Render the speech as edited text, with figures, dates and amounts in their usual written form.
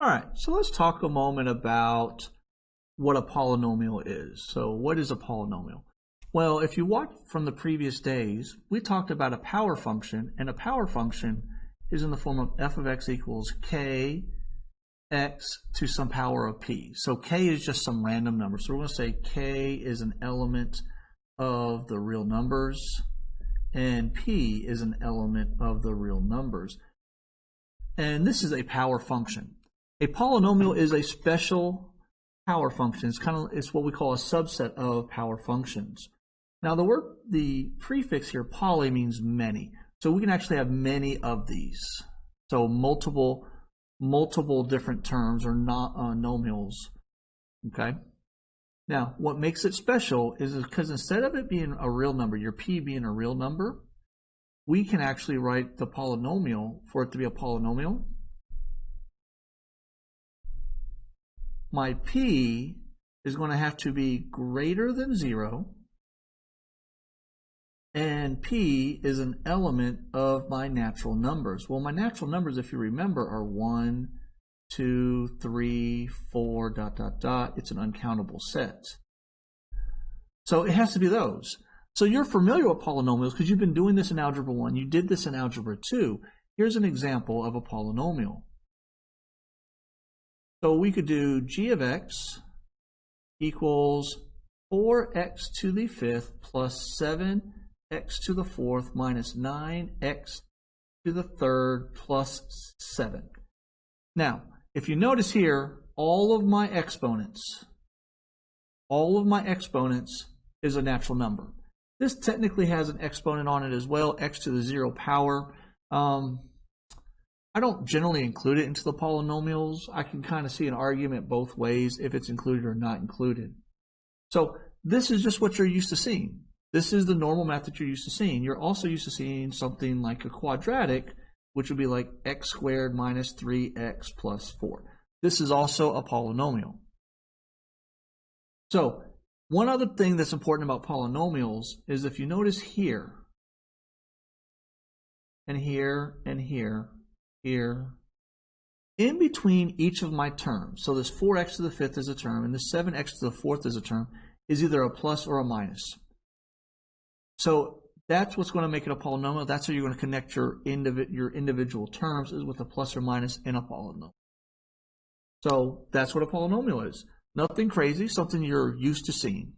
All right, so let's talk a moment about what a polynomial is. So what is a polynomial? Well, if you watch from the previous days, we talked about a power function, and a power function is in the form of f of x equals k x to some power of p. So k is just some random number. So we're going to say k is an element of the real numbers, and p is an element of the real numbers. And this is a power function. A polynomial is a special power function. It's what we call a subset of power functions. Now the prefix here, poly, means many. So we can actually have many of these. So multiple different terms or nomials. Okay. Now what makes it special is because instead of it being a real number, your p being a real number, we can actually write the polynomial for it to be a polynomial. My p is going to have to be greater than 0, and p is an element of my natural numbers. Well, my natural numbers, if you remember, are 1, 2, 3, 4, dot, dot, dot. It's an uncountable set. So it has to be those. So you're familiar with polynomials because you've been doing this in Algebra 1. You did this in Algebra 2. Here's an example of a polynomial. So we could do g of x equals 4x to the 5th plus 7x to the 4th minus 9x to the 3rd plus 7. Now, if you notice here, all of my exponents is a natural number. This technically has an exponent on it as well, x to the 0 power. I don't generally include it into the polynomials. I can kind of see an argument both ways if it's included or not included. So this is just what you're used to seeing. This is the normal math that you're used to seeing. You're also used to seeing something like a quadratic, which would be like x squared minus 3x plus 4. This is also a polynomial. So one other thing that's important about polynomials is if you notice here, and here, and here, here, in between each of my terms, so this 4x to the 5th is a term, and this 7x to the 4th is a term, is either a plus or a minus. So that's what's going to make it a polynomial. That's how you're going to connect your individual terms, is with a plus or minus in a polynomial. So that's what a polynomial is. Nothing crazy, something you're used to seeing.